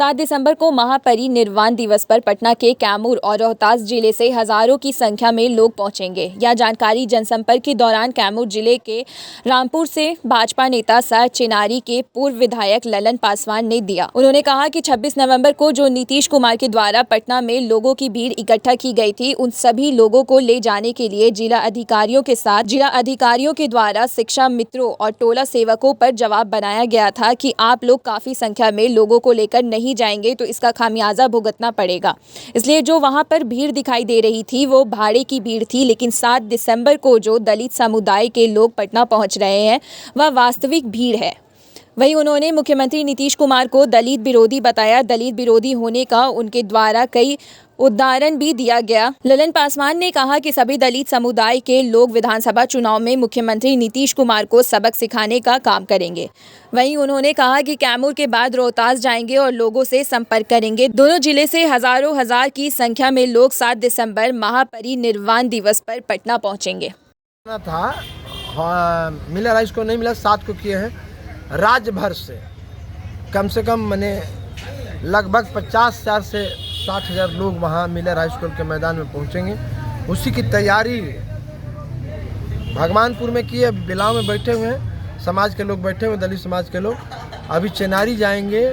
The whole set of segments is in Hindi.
7 दिसंबर को महापरिनिर्वाण दिवस पर पटना के कैमूर और रोहतास जिले से हजारों की संख्या में लोग पहुंचेंगे। यह जानकारी जनसंपर्क के दौरान कैमूर जिले के रामपुर से भाजपा नेता सर चिनारी के पूर्व विधायक ललन पासवान ने दिया। उन्होंने कहा कि 26 नवंबर को जो नीतीश कुमार के द्वारा पटना में लोगों की भीड़ इकट्ठा की गई थी, उन सभी लोगों को ले जाने के लिए जिला अधिकारियों के साथ जिला अधिकारियों के द्वारा शिक्षा मित्रों और टोला सेवकों पर जवाब बनाया गया था कि आप लोग काफी संख्या में लोगों को लेकर नहीं जाएंगे तो इसका खामियाजा भुगतना पड़ेगा। इसलिए जो वहां पर भीड़ दिखाई दे रही थी वो भाड़े की भीड़ थी, लेकिन 7 दिसंबर को जो दलित समुदाय के लोग पटना पहुंच रहे हैं वह वास्तविक भीड़ है। वहीं उन्होंने मुख्यमंत्री नीतीश कुमार को दलित विरोधी बताया। दलित विरोधी होने का उनके द्वारा कई उदाहरण भी दिया गया। ललन पासवान ने कहा कि सभी दलित समुदाय के लोग विधानसभा चुनाव में मुख्यमंत्री नीतीश कुमार को सबक सिखाने का काम करेंगे। वहीं उन्होंने कहा कि कैमूर के बाद रोहतास जाएंगे और लोगों से संपर्क करेंगे। दोनों जिले से हजारों हजार की संख्या में लोग 7 दिसंबर महापरिनिर्वाण दिवस पर पटना पहुंचेंगे। मिला राइस को नहीं मिला, 7 को किए हैं। राज्य भर से कम मैंने लगभग 50,000 से 60,000 लोग वहाँ मिलर हाई स्कूल के मैदान में पहुँचेंगे। उसी की तैयारी भगवानपुर में की है। बिलाव में बैठे हुए हैं, समाज के लोग बैठे हुए, दलित समाज के लोग। अभी चिनारी जाएंगे,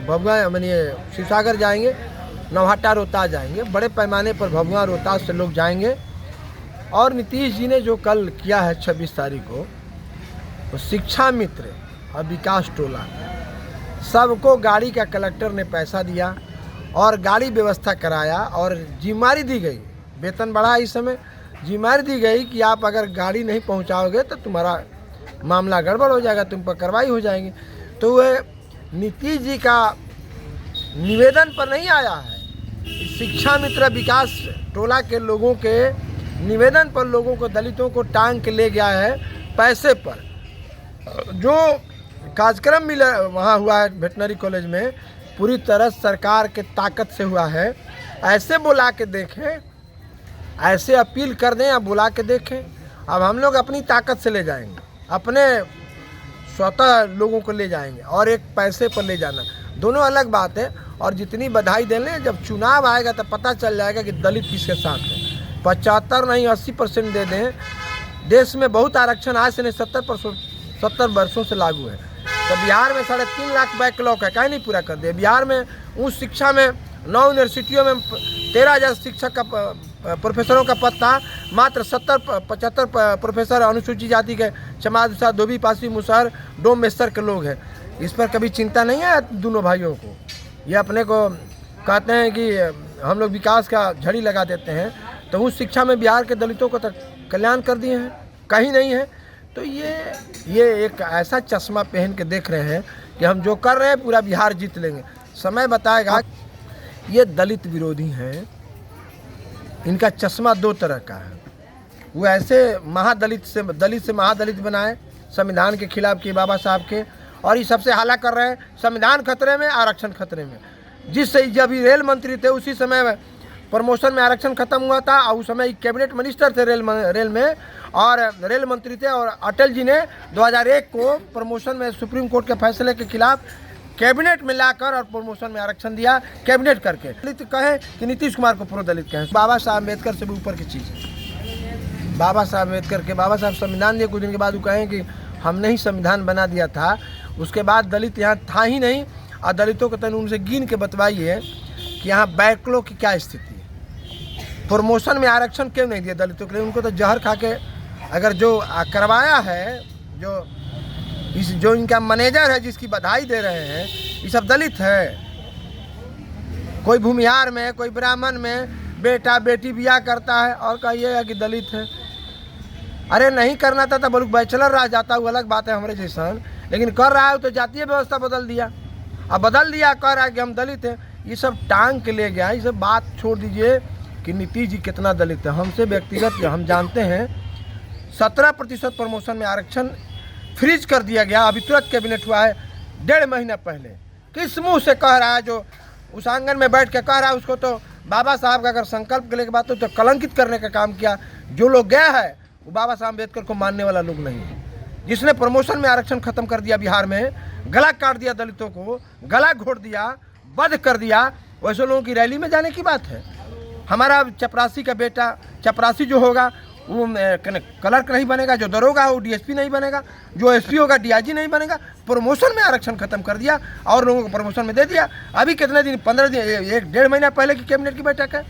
भभुआ मानिए शिवसागर जाएंगे, नौहट्टा रोहतास जाएंगे। बड़े पैमाने पर भभुआ रोहतास से लोग जाएंगे। और नीतीश जी ने जो कल किया है 26 तारीख को, तो शिक्षा मित्र और विकास टोला सबको गाड़ी का कलेक्टर ने पैसा दिया और गाड़ी व्यवस्था कराया और जिम्मेदारी दी गई। वेतन बढ़ा, इस समय जिम्मेदारी दी गई कि आप अगर गाड़ी नहीं पहुंचाओगे तो तुम्हारा मामला गड़बड़ हो जाएगा, तुम पर कार्रवाई हो जाएगी। तो वह नीतीश जी का निवेदन पर नहीं आया है, शिक्षा मित्र विकास टोला के लोगों के निवेदन पर लोगों को, दलितों को टांग के ले गया है पैसे पर। जो कार्यक्रम मिला वहाँ हुआ है वेटनरी कॉलेज में, पूरी तरह सरकार के ताकत से हुआ है। ऐसे बुला के देखें, ऐसे अपील कर दें या बुला के देखें। अब हम लोग अपनी ताकत से ले जाएंगे, अपने स्वतः लोगों को ले जाएंगे और एक पैसे पर ले जाना दोनों अलग बात है। और जितनी बधाई दे लें, जब चुनाव आएगा तो पता चल जाएगा कि दलित किसके साथ है। 75 नहीं 80% दे दें। देश में बहुत आरक्षण आज से नहीं 70 वर्षों से लागू है। तो बिहार में 3.5 लाख बैकलॉग है, काहे नहीं पूरा कर दिया। बिहार में उच्च शिक्षा में 9 यूनिवर्सिटियों में 13,000 शिक्षक का प्रोफेसरों का पद था, मात्र 75 प्रोफेसर अनुसूचित जाति के चमार धोबी पासी मुसहर डोम मेस्तर के लोग हैं। इस पर कभी चिंता नहीं है दोनों भाइयों को। ये अपने को कहते हैं कि हम लोग विकास का झड़ी लगा देते हैं, तो उस शिक्षा में बिहार के दलितों को तो कल्याण कर दिए हैं, कहीं नहीं है। तो ये एक ऐसा चश्मा पहन के देख रहे हैं कि हम जो कर रहे हैं पूरा बिहार जीत लेंगे। समय बताएगा। ये दलित विरोधी हैं, इनका चश्मा 2 तरह का है। वो ऐसे दलित से महादलित बनाए, संविधान के खिलाफ किए बाबा साहब के, और ये सबसे हाला कर रहे हैं। संविधान खतरे में, आरक्षण खतरे में। जिससे जब ये रेल मंत्री थे उसी समय प्रमोशन में आरक्षण खत्म हुआ था, और उस समय कैबिनेट मिनिस्टर थे रेल में और रेल मंत्री थे। और अटल जी ने 2001 को प्रमोशन में सुप्रीम कोर्ट के फैसले के खिलाफ कैबिनेट में लाकर और प्रमोशन में आरक्षण दिया, कैबिनेट करके। दलित कहे कि नीतीश कुमार को प्रो दलित कहें, बाबा साहब अम्बेडकर से भी ऊपर की चीज़ है। बाबा साहब संविधान दिए, कुछ दिन के बाद वो कहें कि हमने ही संविधान बना दिया था। उसके बाद दलित यहाँ था ही नहीं। और दलितों को तन उनसे गिन के बतवाइए कि यहाँ बैकलॉग की क्या स्थिति है, प्रमोशन में आरक्षण क्यों नहीं दिया दलितों के लिए। उनको तो जहर खा के अगर जो करवाया है, जो इनका मैनेजर है जिसकी बधाई दे रहे हैं, ये सब दलित है। कोई भूमिहार में, कोई ब्राह्मण में बेटा बेटी ब्याह करता है और कहिएगा कि दलित है। अरे नहीं करना था तो बल्कि बैचलर रह जाता, वो अलग बात है हमारे जैसा। लेकिन कर रहा है तो जातीय व्यवस्था बदल दिया। अब बदल दिया, कह रहा है कि हम दलित हैं। ये सब टांग के ले गया। ये सब बात छोड़ दीजिए कि नीतीश जी कितना दलित है। हमसे व्यक्तिगत हम जानते हैं। 17% प्रमोशन में आरक्षण फ्रीज कर दिया गया। अभी तुरंत कैबिनेट हुआ है 1.5 महीना पहले। किस मुंह से कह रहा है? जो उस आंगन में बैठ के कह रहा है, उसको तो बाबा साहब का अगर संकल्प के बाद तो कलंकित करने का काम किया। जो लोग गया है वो बाबा साहब अम्बेडकर को मानने वाला लोग नहीं है। जिसने प्रमोशन में आरक्षण खत्म कर दिया बिहार में, गला काट दिया दलितों को, गला घोट दिया, वध कर दिया, वैसे लोगों की रैली में जाने की बात है। हमारा चपरासी का बेटा, चपरासी जो होगा वो क्लर्क नहीं बनेगा, जो दरोगा हो डीएसपी नहीं बनेगा, जो एसपी होगा डीआईजी नहीं बनेगा। प्रमोशन में आरक्षण खत्म कर दिया और लोगों को प्रमोशन में दे दिया। अभी कितने दिन, 15 दिन, 1-1.5 महीना पहले की कैबिनेट की बैठक है,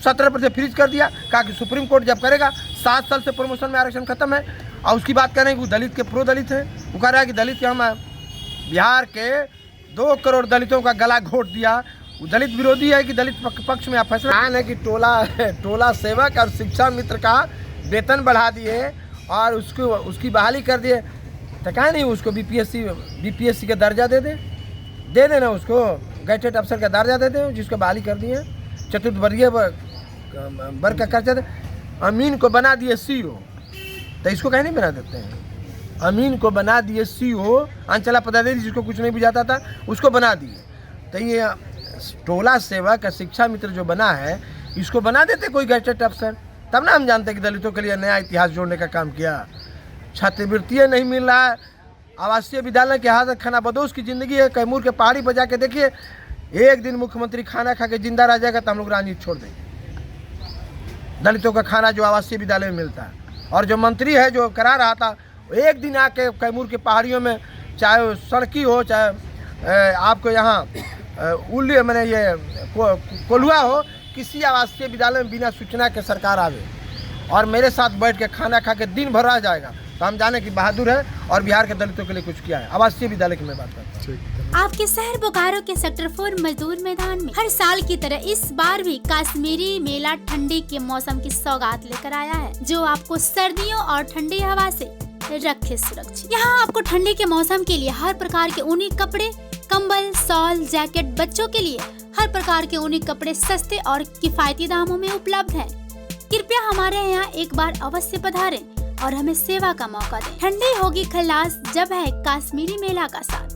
17% फ्रीज कर दिया। कहा कि सुप्रीम कोर्ट जब करेगा, 7 साल से प्रमोशन में आरक्षण खत्म है। और उसकी बात करें कि वो दलित के प्रो दलित है, वो कह रहा है कि दलित के हम बिहार के 2 करोड़ दलितों का गला घोट दिया। वो दलित विरोधी है कि दलित पक्ष में आप फैसला है कि टोला सेवक और शिक्षा मित्र का वेतन बढ़ा दिए और उसकी बहाली कर दिए। तो कहा नहीं उसको बीपीएससी का दर्जा दे देना, उसको गैजेटेड अफसर का दर्जा दे दें, जिसको बहाली कर दिए। चतुर्थवर्गीय वर्ग का खर्चा दे। अमीन को बना दिए सीओ, तो इसको कहीं नहीं बना देते हैं। अमीन को बना दिए सीओ, अंचला पदाधिकारी जिसको कुछ नहीं बुझाता था उसको बना दिए। तो ये टोला सेवक शिक्षा मित्र जो बना है, इसको बना देते कोई गैजेटेड अफसर, तब ना हम जानते हैं कि दलितों के लिए नया इतिहास जोड़ने का काम किया। छात्रवृत्ति नहीं मिल रहा है, आवासीय विद्यालय के हालत खानाबदोश की ज़िंदगी है। कैमूर के पहाड़ी पर जाके देखिए, एक दिन मुख्यमंत्री खाना खा के जिंदा रह जाएगा तो हम लोग राजनीति छोड़ देंगे। दलितों का खाना जो आवासीय विद्यालय में मिलता है, और जो मंत्री है जो करा रहा था, एक दिन आके कैमूर की पहाड़ियों में, चाहे सड़की हो, चाहे आपको यहाँ मैंने ये कोल्हुआ हो, किसी आवासीय विद्यालय में बिना सूचना के सरकार आवे और मेरे साथ बैठ के खाना खा के दिन भर रह जाएगा, तो हम जाने कि बहादुर है और बिहार के दलितों के लिए कुछ किया है। आवासीय विद्यालय की मैं बात करता हूँ। आपके शहर बोकारो के सेक्टर 4 मजदूर मैदान में हर साल की तरह इस बार भी काश्मीरी मेला ठंडी के मौसम की सौगात लेकर आया है, जो आपको सर्दियों और ठंडी हवा से रखे सुरक्षित। यहाँ आपको ठंडी के मौसम के लिए हर प्रकार के ऊनी कपड़े, कंबल, शॉल, जैकेट, बच्चों के लिए हर प्रकार के ऊनी कपड़े सस्ते और किफायती दामों में उपलब्ध हैं। कृपया हमारे यहाँ एक बार अवश्य पधारें और हमें सेवा का मौका दें। ठंडी होगी खल्लास जब है काश्मीरी मेला का साथ।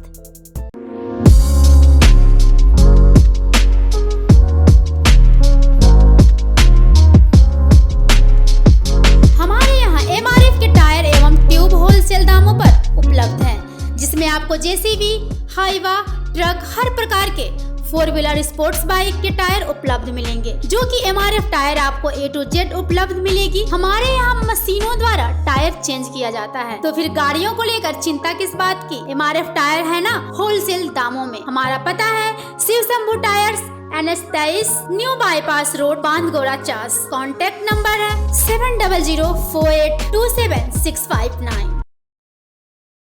हमारे यहाँ एमआरएफ के टायर एवं ट्यूब होलसेल दामों पर उपलब्ध हैं, जिसमें आपको जेसीबी, हाईवा, ट्रक, हर प्रकार के 4 व्हीलर स्पोर्ट्स बाइक के टायर उपलब्ध मिलेंगे, जो कि एमआरएफ टायर आपको A to Z उपलब्ध मिलेगी। हमारे यहाँ मशीनों द्वारा टायर चेंज किया जाता है, तो फिर गाड़ियों को लेकर चिंता किस बात की। एमआरएफ टायर है ना होलसेल दामों में। हमारा पता है Shiv Shambhu tyres, NH23, new bypass road, Bandhgora 40। Contact number है 7004827659।